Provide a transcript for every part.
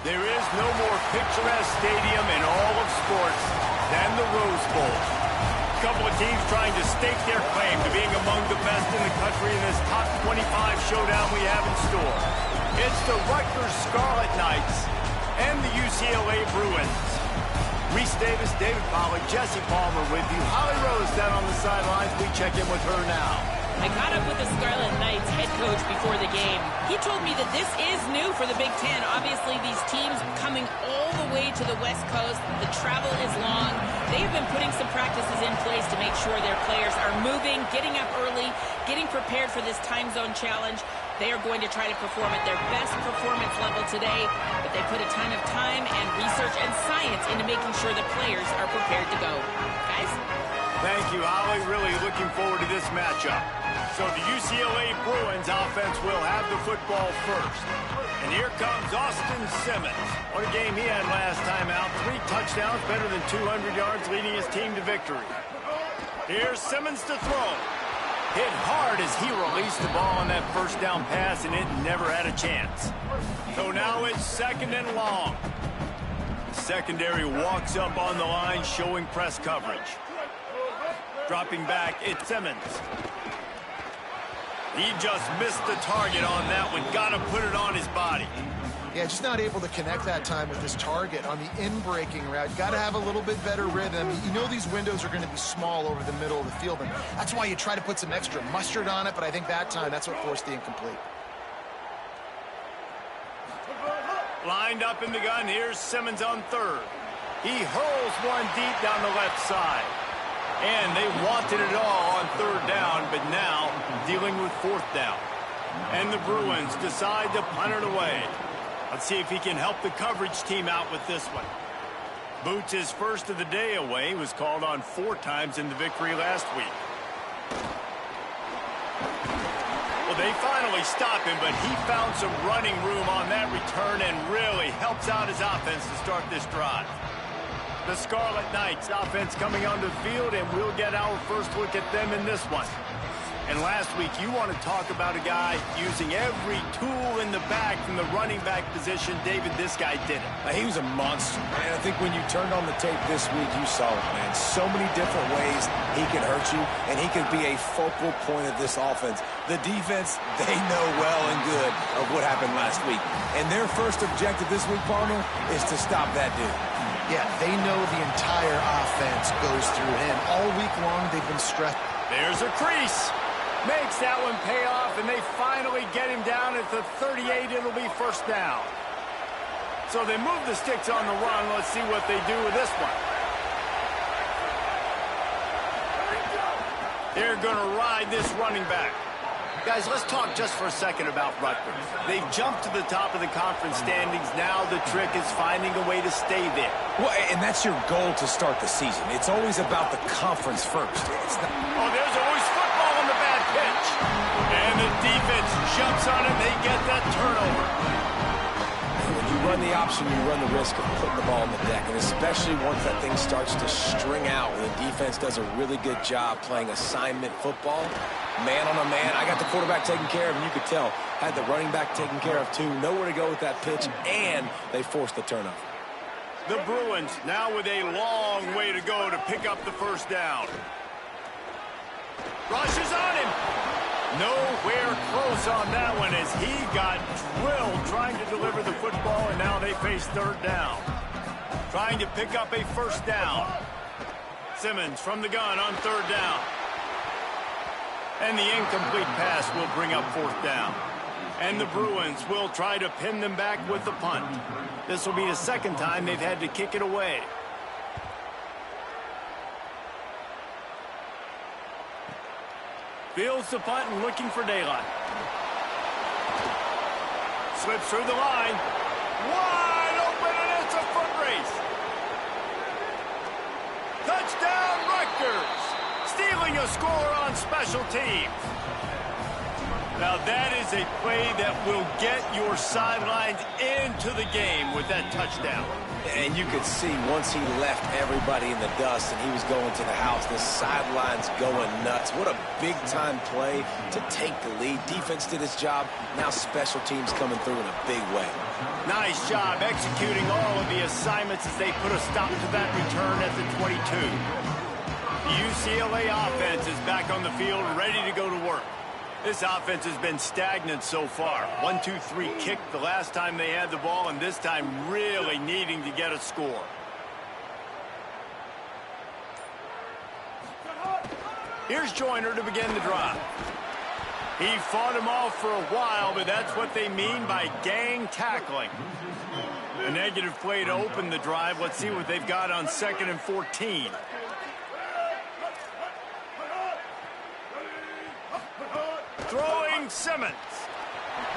There is no more picturesque stadium in all of sports than the Rose Bowl. A couple of teams trying to stake their claim to being among the best in the country in this top 25 showdown we have in store. It's the Rutgers Scarlet Knights and the UCLA Bruins. Reese Davis, David Pollack, Jesse Palmer with you. Holly Rose down on the sidelines. We check in with her now. I caught up with the Scarlet Knights head coach before the game. He told me that this is new for the Big Ten. Obviously, these teams coming all the way to the West Coast. The travel is long. They've been putting some practices in place to make sure their players are moving, getting up early, getting prepared for this time zone challenge. They are going to try to perform at their best performance level today, but they put a ton of time and research and science into making sure the players are prepared to go. Guys? Thank you, Holly. Really looking forward to this matchup. So the UCLA Bruins offense will have the football first. And here comes Austin Simmons. What a game he had last time out. 3 touchdowns, better than 200 yards, leading his team to victory. Here's Simmons to throw. Hit hard as he released the ball on that first down pass, and it never had a chance. So now it's 2nd and long. The secondary walks up on the line, showing press coverage. Dropping back, it's Simmons. He just missed the target on that one. Got to put it on his body. Yeah, just not able to connect that time with his target on the in-breaking route. Got to have a little bit better rhythm. You know these windows are going to be small over the middle of the field, and that's why you try to put some extra mustard on it, but I think that time, that's what forced the incomplete. Lined up in the gun, here's Simmons on 3rd. He hurls one deep down the left side. And they wanted it all on 3rd down, but now dealing with 4th down. And the Bruins decide to punt it away. Let's see if he can help the coverage team out with this one. Boots, his first of the day away, was called on 4 times in the victory last week. Well, they finally stop him, but he found some running room on that return and really helps out his offense to start this drive. The Scarlet Knights offense coming onto the field, and we'll get our first look at them in this one. And last week, you want to talk about a guy using every tool in the back from the running back position. David, this guy did it. He was a monster, man. I think when you turned on the tape this week, you saw it, man. So many different ways he can hurt you, and he can be a focal point of this offense. The defense, they know well and good of what happened last week. And their first objective this week, Palmer, is to stop that dude. Yeah, they know the entire offense goes through him. All week long, they've been stressed. There's a crease. Makes that one pay off, and they finally get him down at the 38. It'll be 1st down. So they move the sticks on the run. Let's see what they do with this one. They're going to ride this running back. Guys, let's talk just for a second about Rutgers. They've jumped to the top of the conference standings. Now the trick is finding a way to stay there. Well, and that's your goal to start the season. It's always about the conference first. It's not... Oh, there's always football on the bad pitch. And the defense jumps on it. They get that turnover. When you run the option, you run the risk of putting the ball on the deck, and especially once that thing starts to string out, when the defense does a really good job playing assignment football, man on a man. I got the quarterback taken care of, and you could tell, had the running back taken care of too. Nowhere to go with that pitch, and they forced the turnover. The Bruins now with a long way to go to pick up the 1st down. Rushes on him. Nowhere close on that one as he got drilled trying to deliver the football, and now they face 3rd down. Trying to pick up a 1st down. Simmons from the gun on 3rd down. And the incomplete pass will bring up 4th down. And the Bruins will try to pin them back with the punt. This will be the 2nd time they've had to kick it away. Fields the punt and looking for daylight. Slips through the line. Wide open, and it's a foot race. Touchdown, Rutgers. Stealing a score on special teams. Now that is a play that will get your sidelines into the game with that touchdown. And you could see once he left everybody in the dust and he was going to the house, the sidelines going nuts. What a big-time play to take the lead. Defense did its job. Now special teams coming through in a big way. Nice job executing all of the assignments as they put a stop to that return at the 22. The UCLA offense is back on the field, ready to go to work. This offense has been stagnant so far. 1-2-3 kick the last time they had the ball, and this time really needing to get a score. Here's Joyner to begin the drive. He fought him off for a while, but that's what they mean by gang tackling. A negative play to open the drive. Let's see what they've got on 2nd and 14. Throwing Simmons.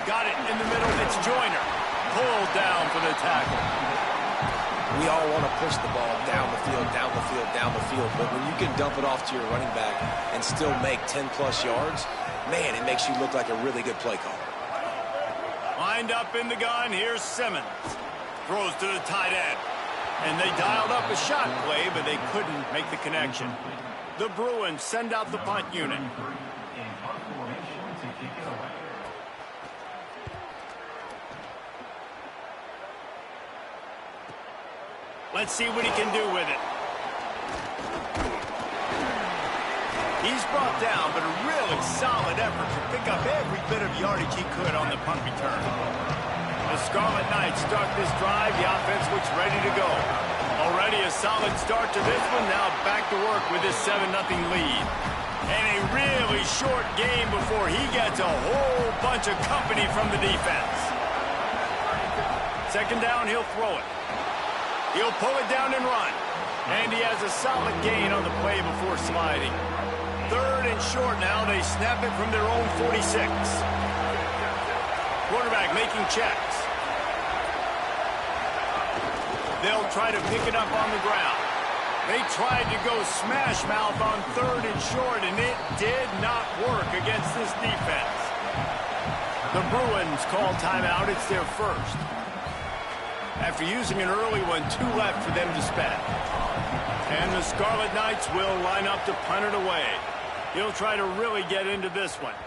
Got it in the middle. It's Joyner. Pulled down for the tackle. We all want to push the ball down the field, down the field, down the field. But when you can dump it off to your running back and still make 10-plus yards, man, it makes you look like a really good play caller. Lined up in the gun. Here's Simmons. Throws to the tight end. And they dialed up a shot play, but they couldn't make the connection. The Bruins send out the punt unit. Let's see what he can do with it. He's brought down, but a really solid effort to pick up every bit of yardage he could on the punt return. The Scarlet Knights start this drive. The offense looks ready to go. Already a solid start to this one. Now back to work with this 7-0 lead. And a really short game before he gets a whole bunch of company from the defense. 2nd down, he'll throw it. He'll pull it down and run. And he has a solid gain on the play before sliding. 3rd and short now. They snap it from their own 46. Quarterback making checks. They'll try to pick it up on the ground. They tried to go smash mouth on 3rd and short, and it did not work against this defense. The Bruins call timeout. It's their first. After using an early one, 2 left for them to spend. And the Scarlet Knights will line up to punt it away. He'll try to really get into this one.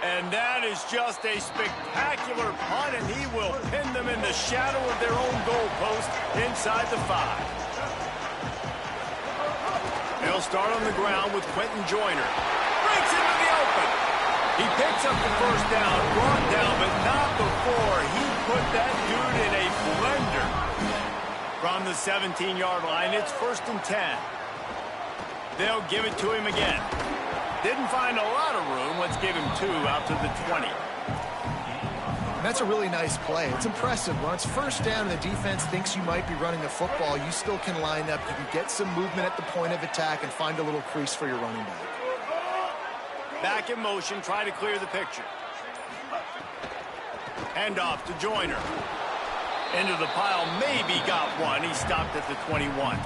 And that is just a spectacular punt, and he will pin them in the shadow of their own goalpost inside the 5. They'll start on the ground with Quentin Joyner. Breaks into the open. He picks up the first down, brought down, but not before he put that dude in a blender. From the 17-yard line, it's 1st and 10. They'll give it to him again. Didn't find a lot of room. Let's give him 2 out to the 20. That's a really nice play. It's impressive. When it's 1st down and the defense thinks you might be running a football, you still can line up. You can get some movement at the point of attack and find a little crease for your running back. Back in motion, try to clear the picture. Hand off to Joyner. Into the pile, maybe got one. He stopped at the 21.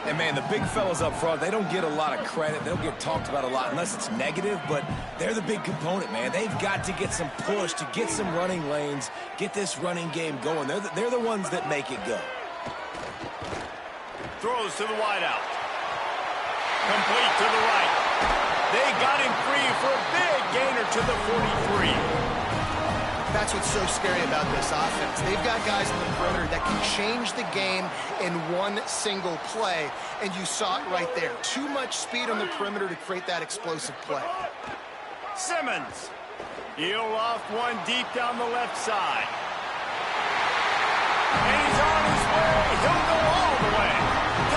And, man, the big fellas up front, they don't get a lot of credit. They don't get talked about a lot unless it's negative, but they're the big component, man. They've got to get some push, to get some running lanes, get this running game going. They're the ones that make it go. Throws to the wideout. Complete to the right. They got him free for a big gainer to the 43. That's what's so scary about this offense. They've got guys in the perimeter that can change the game in one single play, and you saw it right there. Too much speed on the perimeter to create that explosive play. Simmons. He'll loft one deep down the left side. And he's on his way. He'll go all the way.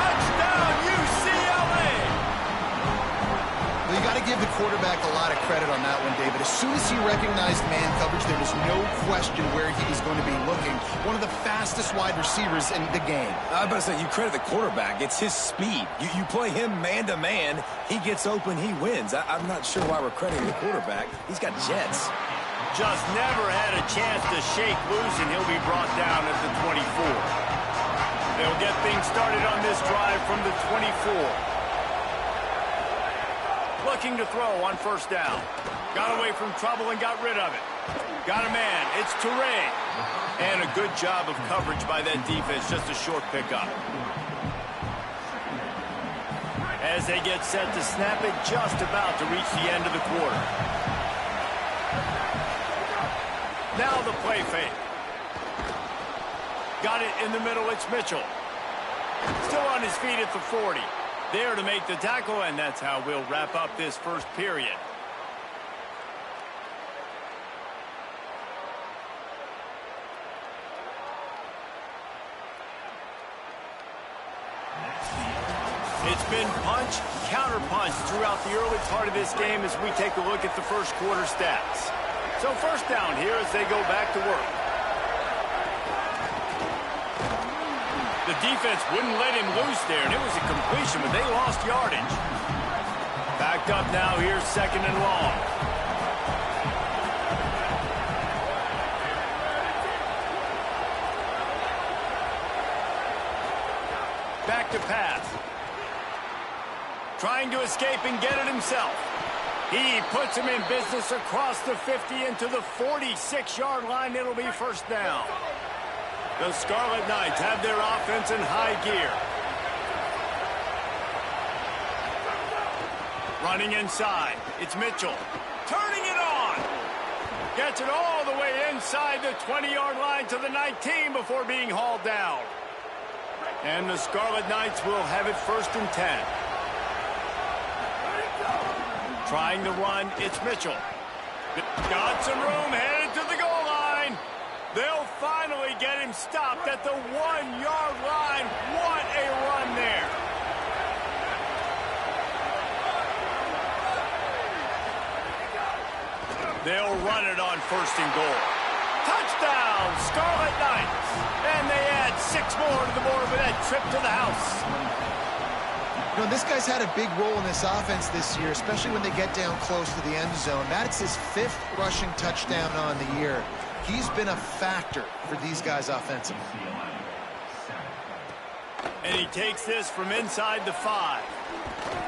Touchdown, UCLA. Well, you got to give the quarterback a lot of credit on that one, David. As soon as he recognized man coverage, there was no question where he was going to be looking. One of the fastest wide receivers in the game. I was about to say, you credit the quarterback. It's his speed. You play him man-to-man, he gets open, he wins. I'm not sure why we're crediting the quarterback. He's got jets. Just never had a chance to shake loose, and he'll be brought down at the 24. They'll get things started on this drive from the 24. looking to throw on first down. Got away from trouble and got rid of it. Got a man. It's Toure. And a good job of coverage by that defense. Just a short pickup. As they get set to snap it, just about to reach the end of the quarter. Now the play fake. Got it in the middle. It's Mitchell. Still on his feet at the 40. There to make the tackle, and that's how we'll wrap up this first period. It's been punch, counter-punch throughout the early part of this game as we take a look at the first quarter stats. So first down here as they go back to work. The defense wouldn't let him loose there, and it was a completion, but they lost yardage. Backed up now here, second and long. Back to pass. Trying to escape and get it himself. He puts him in business across the 50 into the 46-yard line. It'll be first down. The Scarlet Knights have their offense in high gear. Running inside. It's Mitchell. Turning it on. Gets it all the way inside the 20-yard line to the 19 before being hauled down. And the Scarlet Knights will have it first and 10. Trying to run, it's Mitchell. Got some room, headed to the goal line. They'll finally get him stopped at the 1-yard line. What a run there. They'll run it on first and goal. Touchdown, Scarlet Knights. And they add 6 more to the board with that trip to the house. You know, this guy's had a big role in this offense this year, especially when they get down close to the end zone. That's his 5th rushing touchdown on the year. He's been a factor for these guys offensively. And he takes this from inside the 5.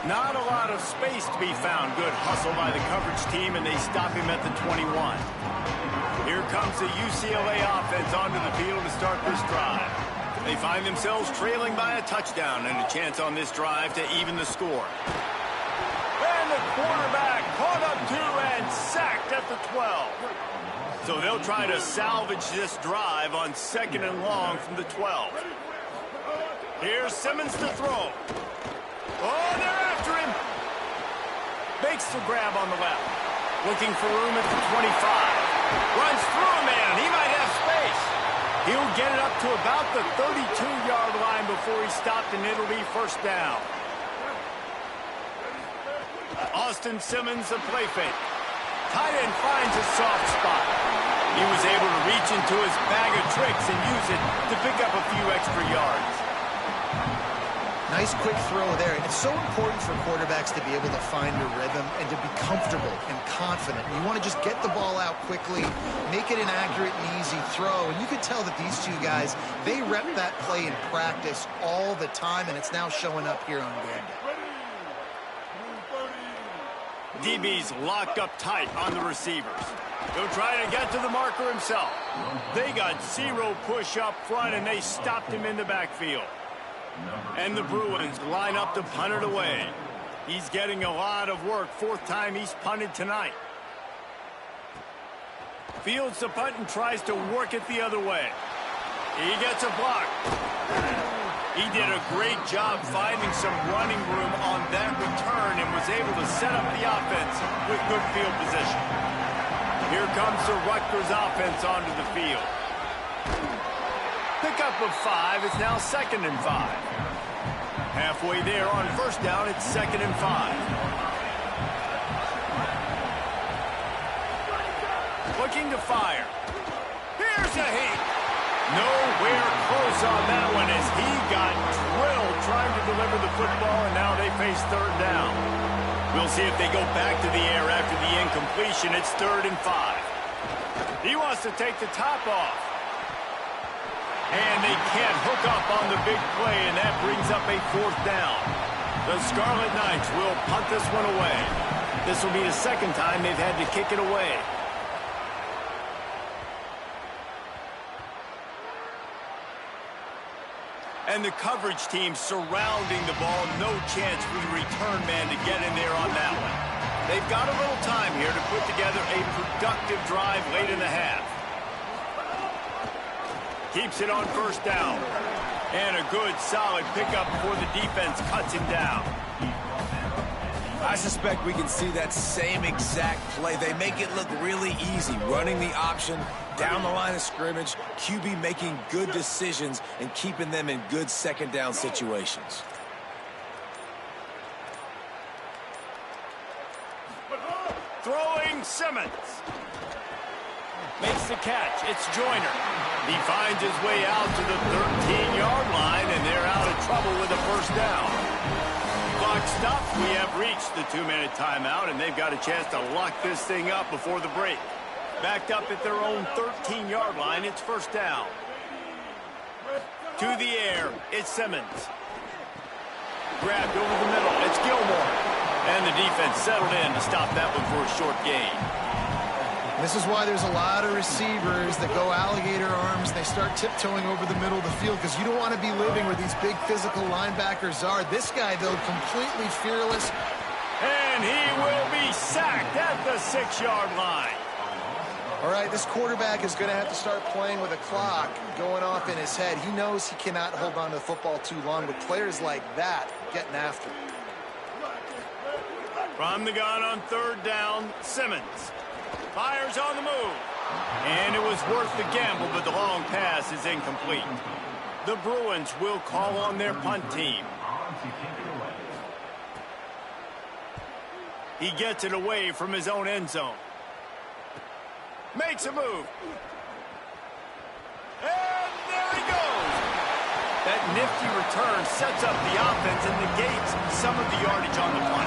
Not a lot of space to be found. Good hustle by the coverage team, and they stop him at the 21. Here comes the UCLA offense onto the field to start this drive. They find themselves trailing by a touchdown and a chance on this drive to even the score. And the quarterback caught up 2 and sacked at the 12. So they'll try to salvage this drive on second and long from the 12. Here's Simmons to throw. Oh, they're after him. Makes the grab on the left. Looking for room at the 25. Runs through a man. He might have space. He'll get it up to about the 32-yard line before he stopped, and it'll be first down. Austin Simmons, a play fake. Tight end finds a soft spot. He was able to reach into his bag of tricks and use it to pick up a few extra yards. Nice quick throw there. It's so important for quarterbacks to be able to find a rhythm and to be comfortable and confident. You want to just get the ball out quickly, make it an accurate and easy throw. And you could tell that these two guys, they rep that play in practice all the time, and it's now showing up here on game day. DB's locked up tight on the receivers. He'll try to get to the marker himself. They got 0 push up front, and they stopped him in the backfield. And the Bruins line up to punt it away. He's getting a lot of work. 4th time he's punted tonight. Fields the punt and tries to work it the other way. He gets a block. He did a great job finding some running room on that return and was able to set up the offense with good field position. Here comes the Rutgers offense onto the field. Pickup of 5 is now 2nd and 5. Halfway there on first down, it's 2nd and 5. Looking to fire. Here's a hit. Nowhere close on that one as he got drilled trying to deliver the football, and now they face 3rd down. We'll see if they go back to the air after the incompletion. It's 3rd and 5. He wants to take the top off. And they can't hook up on the big play, and that brings up a 4th down. The Scarlet Knights will punt this one away. This will be the second time they've had to kick it away. And the coverage team surrounding the ball. No chance for the return man to get in there on that one. They've got a little time here to put together a productive drive late in the half. Keeps it on first down. And a good, solid pickup before the defense cuts him down. I suspect we can see that same exact play. They make it look really easy, running the option down the line of scrimmage, QB making good decisions and keeping them in good second down situations. Throwing Simmons. Makes the catch. It's Joyner. He finds his way out to the 13-yard line, and they're out of trouble with a first down. Clock stopped. We have reached the 2-minute timeout, and they've got a chance to lock this thing up before the break. Backed up at their own 13-yard line, it's first down. To the air, it's Simmons. Grabbed over the middle, it's Gilmore. And the defense settled in to stop that one for a short gain. This is why there's a lot of receivers that go alligator arms. They start tiptoeing over the middle of the field because you don't want to be living where these big physical linebackers are. This guy, though, completely fearless. And he will be sacked at the 6-yard line. All right, this quarterback is going to have to start playing with a clock going off in his head. He knows he cannot hold on to the football too long with players like that getting after him. From the gun on third down, Simmons. Fires on the move. And it was worth the gamble, but the long pass is incomplete. The Bruins will call on their punt team. He gets it away from his own end zone. Makes a move. And there he goes. That nifty return sets up the offense and negates some of the yardage on the punt.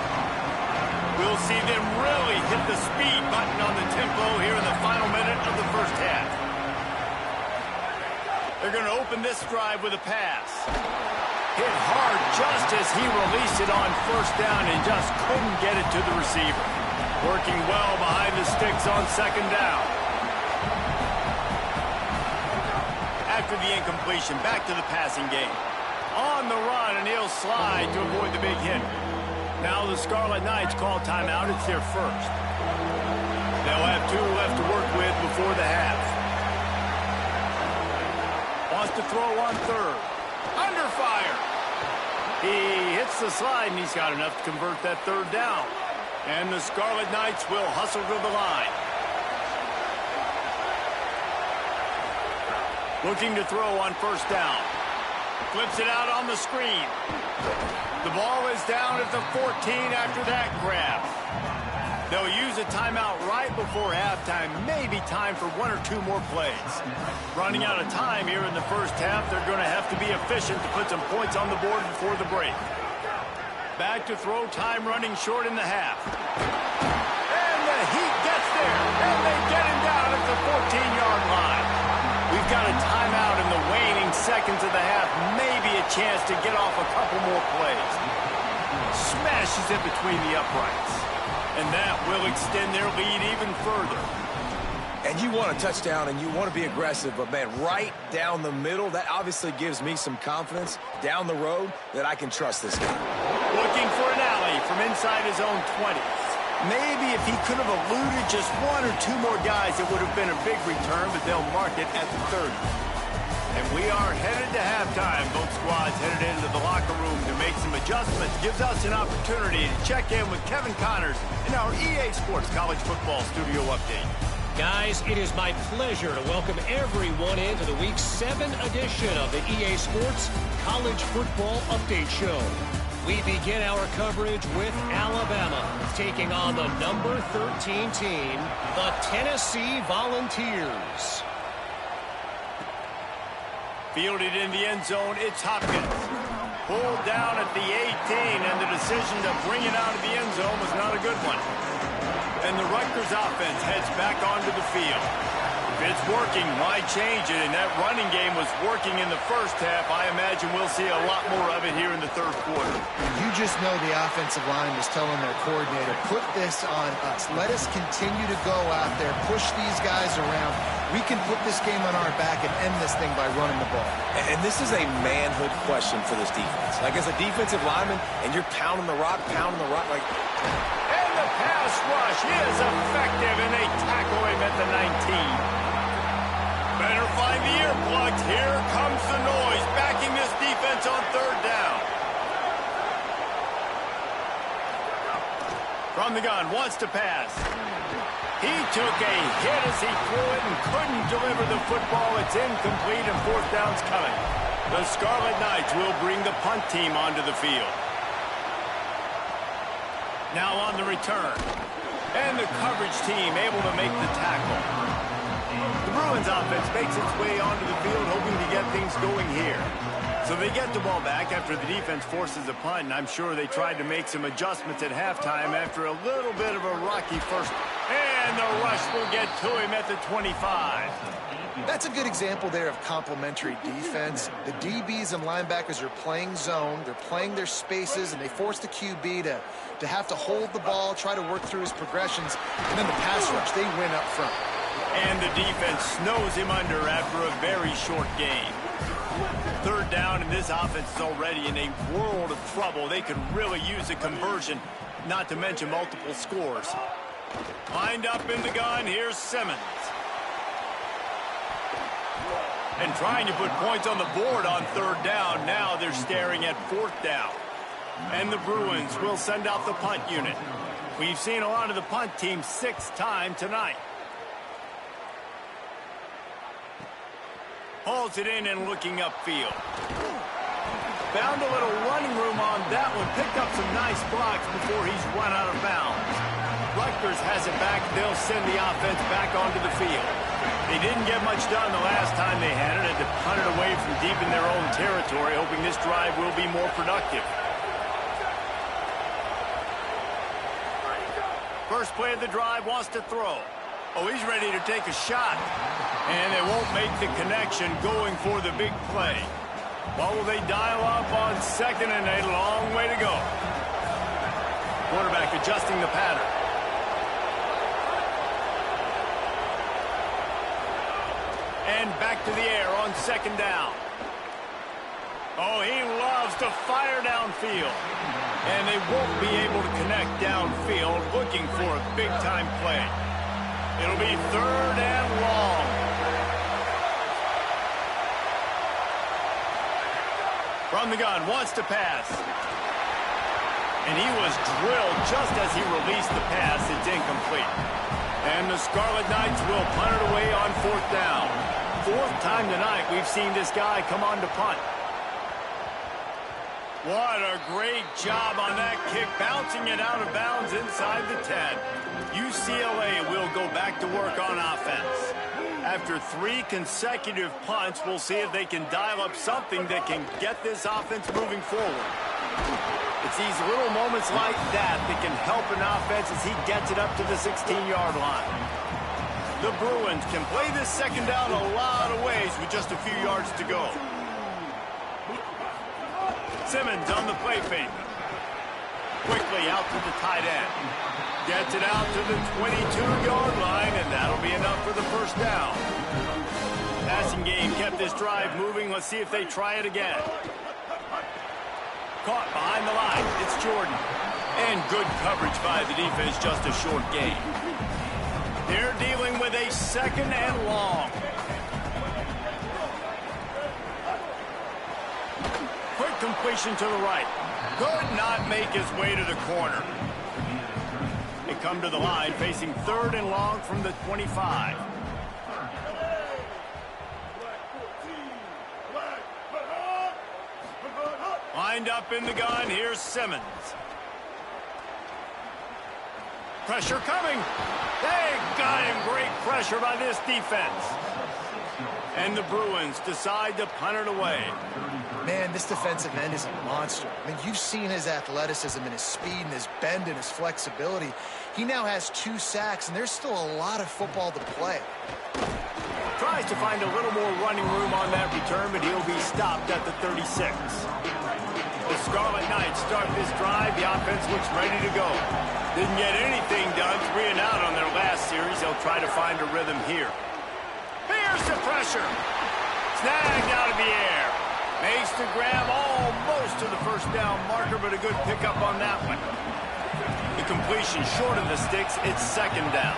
We'll see them really hit the speed button on the tempo here in the final minute of the first half. They're going to open this drive with a pass. Hit hard just as he released it on first down and just couldn't get it to the receiver. Working well behind the sticks on second down. After the incompletion, back to the passing game. On the run, and he'll slide to avoid the big hit. Now the Scarlet Knights call timeout. It's their first. They'll have 2 left to work with before the half. Wants to throw on third. Under fire. He hits the slide, and he's got enough to convert that third down. And the Scarlet Knights will hustle to the line. Looking to throw on first down. Flips it out on the screen. The ball is down at the 14 after that grab. They'll use a timeout right before halftime. Maybe time for 1 or 2 more plays. Running out of time here in the first half. They're going to have to be efficient to put some points on the board before the break. Back to throw, time running short in the half. And the Heat gets there. And they get him down at the 14-yard line. We've got a timeout in the waning seconds of the half. Maybe a chance to get off a couple more plays. Smashes it between the uprights. And that will extend their lead even further. And you want a touchdown and you want to be aggressive, but man, right down the middle, that obviously gives me some confidence down the road that I can trust this guy. Looking for an alley from inside his own 20. Maybe if he could have eluded just 1 or 2 more guys, it would have been a big return, but they'll mark it at the 30. And we are headed to halftime. Both squads headed into the locker room to make some adjustments. Gives us an opportunity to check in with Kevin Connors in our EA Sports College Football Studio Update. Guys, it is my pleasure to welcome everyone into the Week 7 edition of the EA Sports College Football Update Show. We begin our coverage with Alabama taking on the number 13 team, the Tennessee Volunteers. Fielded in the end zone, it's Hopkins. Pulled down at the 18, and the decision to bring it out of the end zone was not a good one. And the Rutgers offense heads back onto the field. If it's working, why change it? And that running game was working in the first half. I imagine we'll see a lot more of it here in the third quarter. You just know the offensive line was telling their coordinator, put this on us. Let us continue to go out there, push these guys around. We can put this game on our back and end this thing by running the ball. And this is a manhood question for this defense. Like, as a defensive lineman, and you're pounding the rock, like... And the pass rush is effective, and they tackle him at the 19. Better find the earplugs. Here comes the noise, backing this defense on third down. From the gun, wants to pass. He took a hit as he threw it and couldn't deliver the football. It's incomplete, and fourth down's coming. The Scarlet Knights will bring the punt team onto the field. Now on the return. And the coverage team able to make the tackle. The Bruins offense makes its way onto the field, hoping to get things going here. So they get the ball back after the defense forces a punt, and I'm sure they tried to make some adjustments at halftime after a little bit of a rocky first. And the rush will get to him at the 25. That's a good example there of complementary defense. The DBs and linebackers are playing zone, they're playing their spaces, and they force the QB to have to hold the ball, try to work through his progressions, and then the pass rush, they win up front. And the defense snows him under after a very short game. Third down, and this offense is already in a world of trouble. They could really use a conversion, not to mention multiple scores. Lined up in the gun, here's Simmons. And trying to put points on the board on third down. Now they're staring at fourth down. And the Bruins will send out the punt unit. We've seen a lot of the punt team 6 times tonight. Hauls it in and looking upfield. Found a little running room on that one. Picked up some nice blocks before he's run out of bounds. Rutgers has it back. They'll send the offense back onto the field. They didn't get much done the last time they had it. Had to punt it away from deep in their own territory, hoping this drive will be more productive. First play of the drive, wants to throw. Oh, he's ready to take a shot. And they won't make the connection going for the big play. What will they dial up on second and a long way to go? Quarterback adjusting the pattern. And back to the air on second down. Oh, he loves to fire downfield. And they won't be able to connect downfield, looking for a big-time play. It'll be third and long. From the gun, wants to pass. And he was drilled just as he released the pass. It's incomplete. And the Scarlet Knights will punt it away on fourth down. Fourth time tonight we've seen this guy come on to punt. What a great job on that kick, bouncing it out of bounds inside the 10. UCLA will go back to work on offense. After 3 consecutive punts, we'll see if they can dial up something that can get this offense moving forward. It's these little moments like that that can help an offense as he gets it up to the 16-yard line. The Bruins can play this second down a lot of ways with just a few yards to go. Simmons on the play fake. Quickly out to the tight end. Gets it out to the 22-yard line, and that'll be enough for the first down. Passing game kept this drive moving. Let's see if they try it again. Caught behind the line. It's Jordan. And good coverage by the defense, just a short gain. They're dealing with a second and long. Quick completion to the right. Could not make his way to the corner. They come to the line facing third and long from the 25. Lined up in the gun, here's Simmons. Pressure coming. They got him. Great pressure by this defense. And the Bruins decide to punt it away. Man, this defensive end is a monster. I mean, you've seen his athleticism and his speed and his bend and his flexibility. He now has 2 sacks, and there's still a lot of football to play. Tries to find a little more running room on that return, but he'll be stopped at the 36. The Scarlet Knights start this drive. The offense looks ready to go. Didn't get anything done 3 and out on their last series. They'll try to find a rhythm here. Here's the pressure. Snagged out of the air. Makes the grab almost to the first down marker, but a good pickup on that one. The completion short of the sticks. It's second down.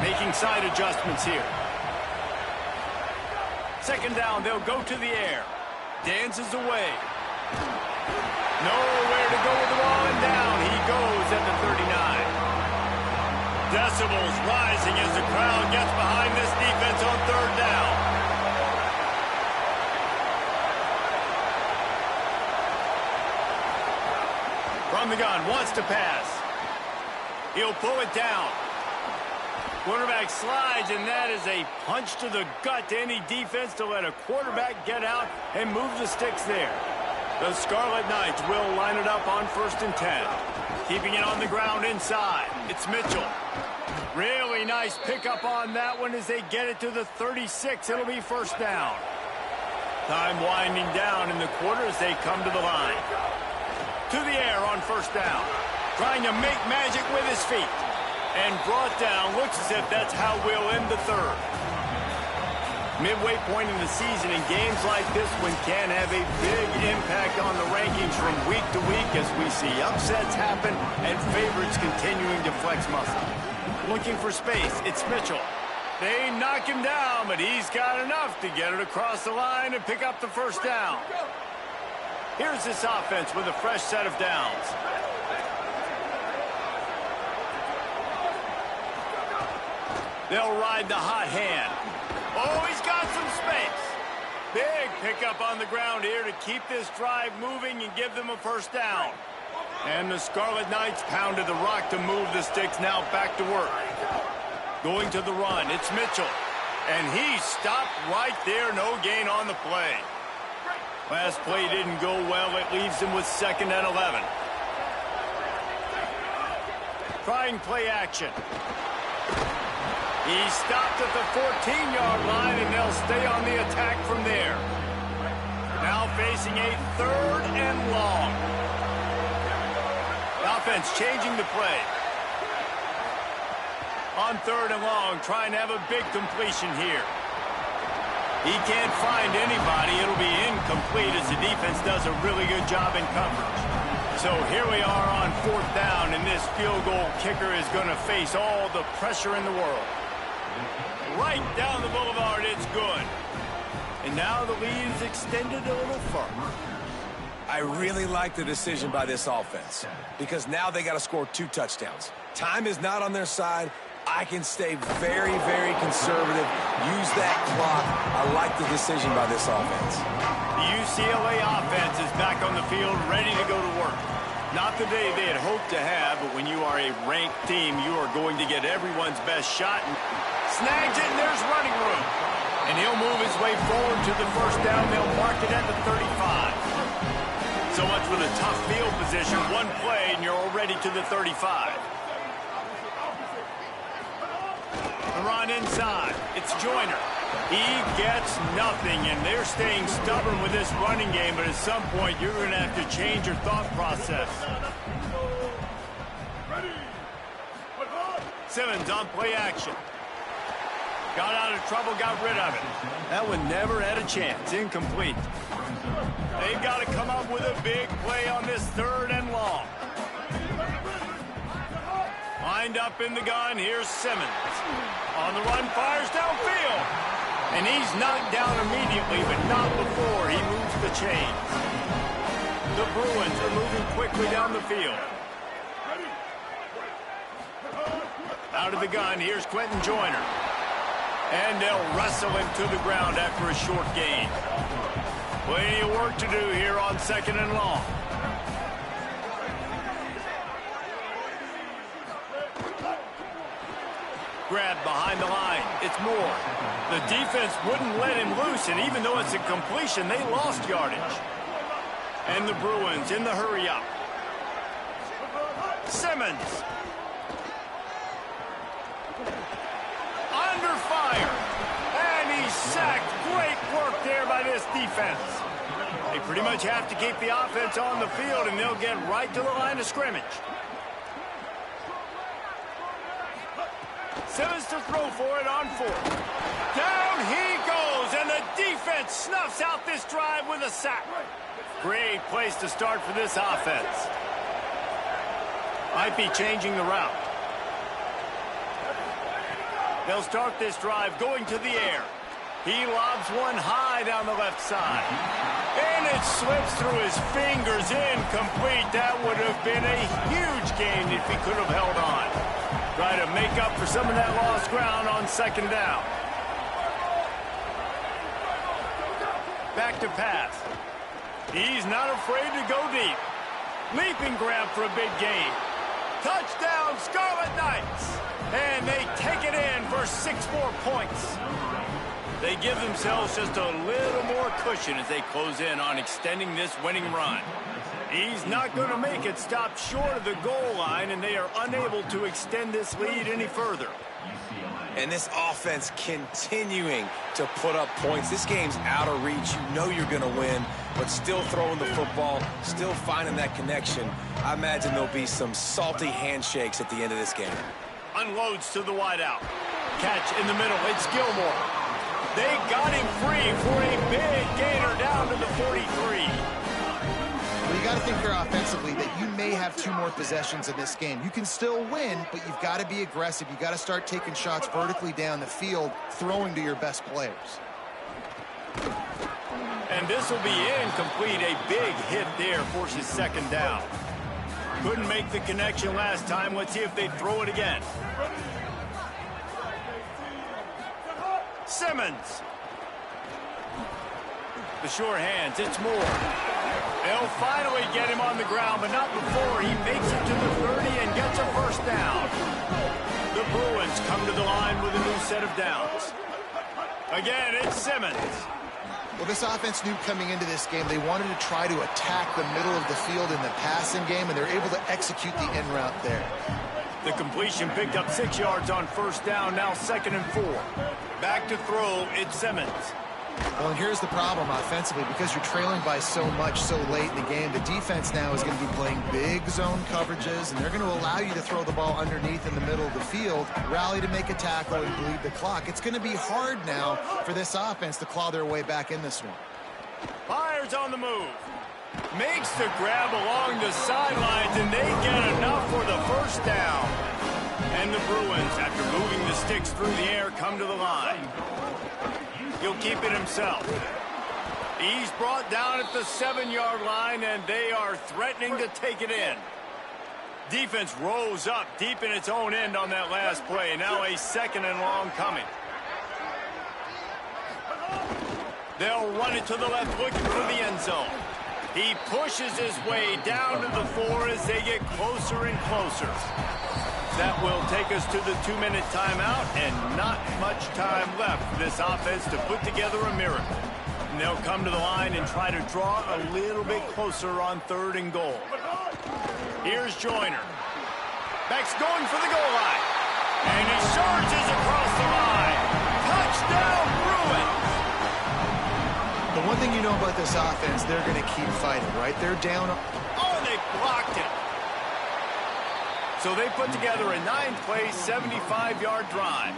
Making side adjustments here. Second down, they'll go to the air. Dances away. Nowhere to go with the ball, and down he goes at the 39. Decibels rising as the crowd gets behind this defense on third down. From the gun, wants to pass. He'll pull it down. Quarterback slides, and that is a punch to the gut to any defense to let a quarterback get out and move the sticks there. The Scarlet Knights will line it up on 1st and 10. Keeping it on the ground inside. It's Mitchell. Really nice pickup on that one as they get it to the 36. It'll be first down. Time winding down in the quarter as they come to the line. To the air on first down. Trying to make magic with his feet. And brought down. Looks as if that's how we'll end the third. Midway point in the season, and games like this one can have a big impact on the rankings from week to week as we see upsets happen and favorites continuing to flex muscle. Looking for space, it's Mitchell. They knock him down, but he's got enough to get it across the line and pick up the first down. Here's this offense with a fresh set of downs. They'll ride the hot hand. Oh, he's got some space. Big pickup on the ground here to keep this drive moving and give them a first down. And the Scarlet Knights pounded the rock to move the sticks, now back to work. Going to the run, it's Mitchell. And he stopped right there, no gain on the play. Last play didn't go well. It leaves him with 2nd and 11. Trying play action. He stopped at the 14-yard line, and they'll stay on the attack from there. Now facing a 3rd and long. The offense changing the play. On 3rd and long, trying to have a big completion here. He can't find anybody. It'll be incomplete as the defense does a really good job in coverage. So here we are on 4th down, and this field goal kicker is going to face all the pressure in the world. Right down the boulevard, it's good. And now the lead is extended a little further. I really like the decision by this offense because now they got to score 2 touchdowns. Time is not on their side. I can stay very, very conservative. Use that clock. I like the decision by this offense. The UCLA offense is back on the field, ready to go to work. Not the day they had hoped to have, but when you are a ranked team, you are going to get everyone's best shot. And snags it, and there's running room. And he'll move his way forward to the first down. They'll mark it at the 35. So much for the tough field position. One play, and you're already to the 35. The run inside. It's Joyner. He gets nothing, and they're staying stubborn with this running game, but at some point, you're going to have to change your thought process. Simmons on play action. Got out of trouble, got rid of it. That one never had a chance. Incomplete. They've got to come up with a big play on this 3rd and long. Lined up in the gun, here's Simmons. On the run, fires downfield. And he's knocked down immediately, but not before he moves the chains. The Bruins are moving quickly down the field. Out of the gun, here's Quentin Joyner. And they'll wrestle him to the ground after a short gain. Plenty of work to do here on 2nd and long. Grab behind the line. It's Moore. The defense wouldn't let him loose, and even though it's a completion, they lost yardage. And the Bruins in the hurry-up. Simmons. Under 5. fire. And he's sacked. Great work there by this defense. They pretty much have to keep the offense on the field, and they'll get right to the line of scrimmage. Simmons to throw for it on 4th. Down he goes, and the defense snuffs out this drive with a sack. Great place to start for this offense. Might be changing the route. They'll start this drive going to the air. He lobs one high down the left side. And it slips through his fingers, incomplete. That would have been a huge gain if he could have held on. Try to make up for some of that lost ground on 2nd down. Back to pass. He's not afraid to go deep. Leaping grab for a big gain. Touchdown, Scarlet Knights. And they take it in for 6 more points. They give themselves just a little more cushion as they close in on extending this winning run. He's not going to make it, stop short of the goal line, and they are unable to extend this lead any further. And this offense continuing to put up points. This game's out of reach. You know you're going to win, but still throwing the football, still finding that connection. I imagine there'll be some salty handshakes at the end of this game. Unloads to the wideout. Catch in the middle. It's Gilmore. They got him free for a big gainer down to the 43. Well, you got to think here offensively that you may have 2 more possessions in this game. You can still win, but you've got to be aggressive. You've got to start taking shots vertically down the field, throwing to your best players. And this will be incomplete. A big hit there forces 2nd down. Couldn't make the connection last time. Let's see if they throw it again. Simmons. The sure hands, it's Moore. They'll finally get him on the ground, but not before he makes it to the 30 and gets a 1st down. The Bruins come to the line with a new set of downs. Again, it's Simmons. Well, this offense knew coming into this game they wanted to try to attack the middle of the field in the passing game, and they're able to execute the in route there. The completion picked up 6 yards on 1st down, now 2nd and 4. Back to throw, it's Simmons. Well, and here's the problem offensively. Because you're trailing by so much so late in the game, the defense now is going to be playing big zone coverages, and they're going to allow you to throw the ball underneath in the middle of the field, rally to make a tackle, and bleed the clock. It's going to be hard now for this offense to claw their way back in this one. Fires on the move. Makes the grab along the sidelines, and they get enough for the 1st down. And the Bruins, after moving the sticks through the air, come to the line. He'll keep it himself. He's brought down at the 7-yard line, and they are threatening to take it in. Defense rose up deep in its own end on that last play. Now a 2nd and long coming. They'll run it to the left, looking for the end zone. He pushes his way down to the 4 as they get closer and closer. That will take us to the 2-minute timeout, and not much time left for this offense to put together a miracle. And they'll come to the line and try to draw a little bit closer on 3rd and goal. Here's Joyner. Beck's going for the goal line. And he surges across the line. Touchdown, Bruins! The one thing you know about this offense, they're going to keep fighting, right? They're down. Oh, and they blocked it. So they put together a 9-play, 75-yard drive.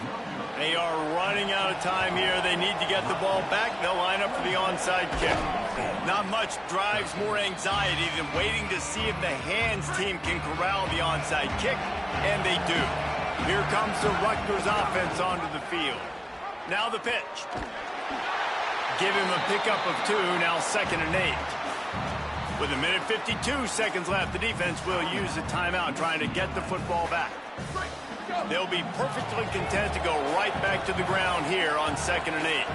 They are running out of time here. They need to get the ball back. They'll line up for the onside kick. Not much drives more anxiety than waiting to see if the hands team can corral the onside kick, and they do. Here comes the Rutgers offense onto the field. Now the pitch. Give him a pickup of 2, now 2nd and 8. With 1:52 seconds left, the defense will use a timeout trying to get the football back. They'll be perfectly content to go right back to the ground here on 2nd and 8.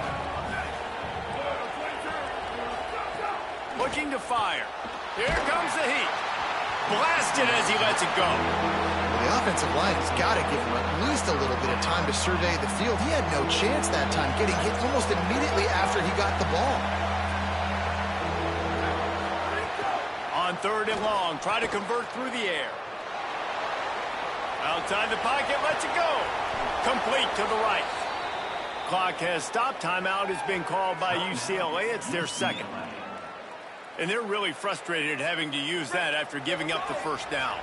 Looking to fire. Here comes the heat. Blasted as he lets it go. Well, the offensive line has got to give him at least a little bit of time to survey the field. He had no chance that time, getting hit almost immediately after he got the ball. On 3rd and long, try to convert through the air. Outside the pocket, lets it go. Complete to the right. clock has stopped. Timeout has been called by UCLA. It's their second. And they're really frustrated having to use that after giving up the first down.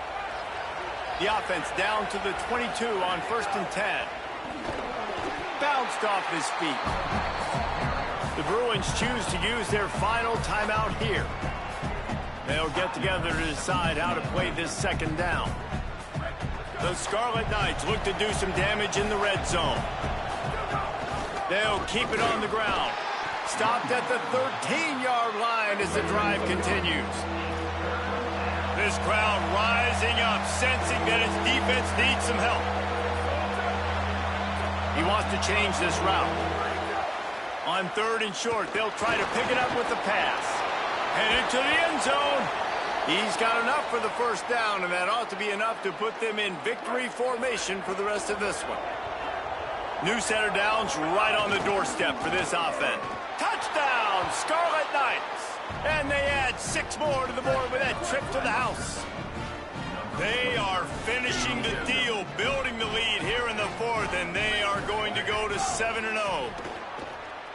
The offense down to the 22 on 1st and 10. Bounced off his feet. The Bruins choose to use their final timeout here. They'll get together to decide how to play this second down. The Scarlet Knights look to do some damage in the red zone. They'll keep it on the ground. Stopped at the 13-yard line as the drive continues. This crowd rising up, sensing that its defense needs some help. He wants to change this route. On 3rd and short, they'll try to pick it up with the pass. Headed to the end zone. He's got enough for the first down, and that ought to be enough to put them in victory formation for the rest of this one. New set of downs right on the doorstep for this offense. Touchdown, Scarlet Knights! And they add 6 more to the board with that trip to the house. They are finishing the deal, building the lead here in the 4th, and they are going to go to 7-0.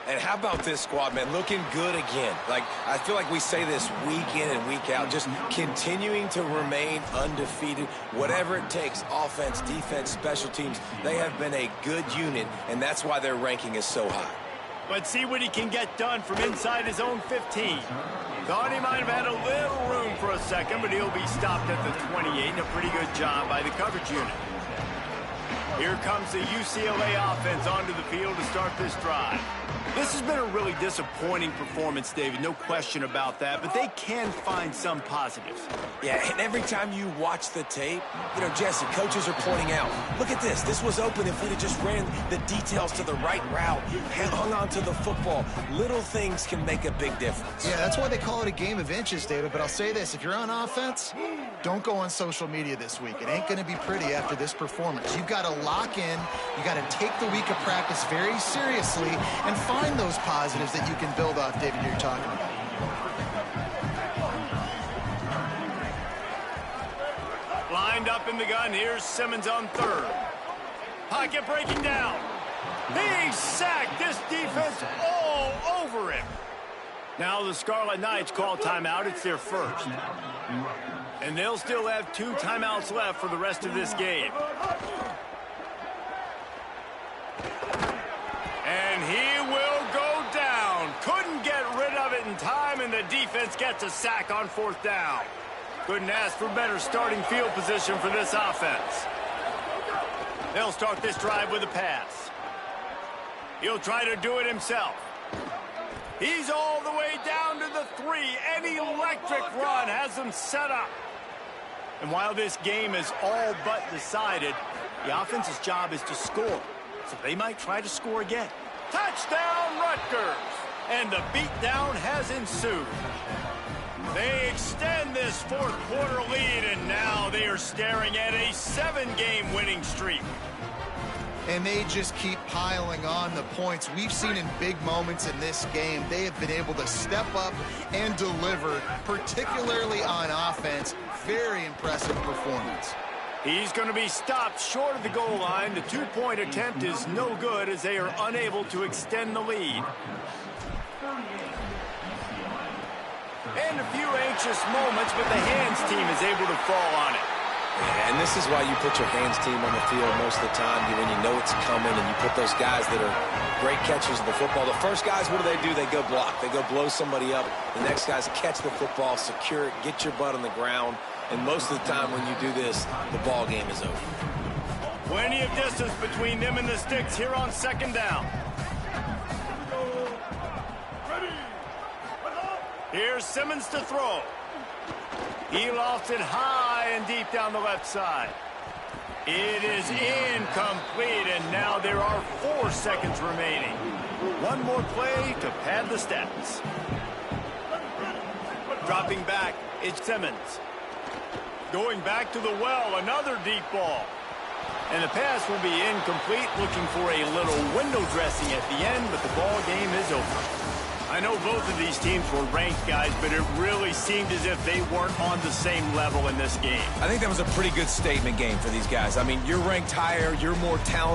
And how about this squad, man? Looking good again. Like, I feel like we say this week in and week out, just continuing to remain undefeated. Whatever it takes, offense, defense, special teams, they have been a good unit, and that's why their ranking is so high. Let's see what he can get done from inside his own 15. Thought he might have had a little room for a second, but he'll be stopped at the 28. And a pretty good job by the coverage unit. Here comes the UCLA offense onto the field to start this drive. This has been a really disappointing performance, David, no question about that, but they can find some positives. Yeah, and every time you watch the tape, you know, Jesse, coaches are pointing out, look at this. This was open if we'd have just ran the details to the right route, hung on to the football. Little things can make a big difference. Yeah, that's why they call it a game of inches, David, but I'll say this. If you're on offense, don't go on social media this week. It ain't going to be pretty after this performance. You've got to lock in. You got to take the week of practice very seriously and find those positives that you can build off, David, you're talking about. Lined up in the gun. Here's Simmons on 3rd. Pocket breaking down. He's sacked. This defense all over him. Now the Scarlet Knights call timeout. It's their first. And they'll still have 2 timeouts left for the rest of this game. And he will go down. Couldn't get rid of it in time, and the defense gets a sack on 4th down. Couldn't ask for better starting field position for this offense. They'll start this drive with a pass. He'll try to do it himself. He's all the way down to the 3. An electric run has them set up. And while this game is all but decided, the offense's job is to score. So they might try to score again. Touchdown, Rutgers! And the beatdown has ensued. They extend this 4th quarter lead, and now they are staring at a 7-game winning streak. And they just keep piling on the points. We've seen in big moments in this game, they have been able to step up and deliver, particularly on offense. Very impressive performance. He's going to be stopped short of the goal line. The 2-point attempt is no good as they are unable to extend the lead. And a few anxious moments, but the hands team is able to fall on it. And this is why you put your hands team on the field most of the time, when you know it's coming, and you put those guys that are great catchers of the football. The first guys, what do? They go block. They go blow somebody up. The next guys catch the football, secure it, get your butt on the ground. And most of the time when you do this, the ball game is over. Plenty of distance between them and the sticks here on 2nd down. Here's Simmons to throw. He lofts it high and deep down the left side. It is incomplete, and now there are 4 seconds remaining. One more play to pad the stats. Dropping back, it's Simmons. Going back to the well, another deep ball. And the pass will be incomplete, looking for a little window dressing at the end, but the ball game is over. I know both of these teams were ranked, guys, but it really seemed as if they weren't on the same level in this game. I think that was a pretty good statement game for these guys. I mean, you're ranked higher, you're more talented.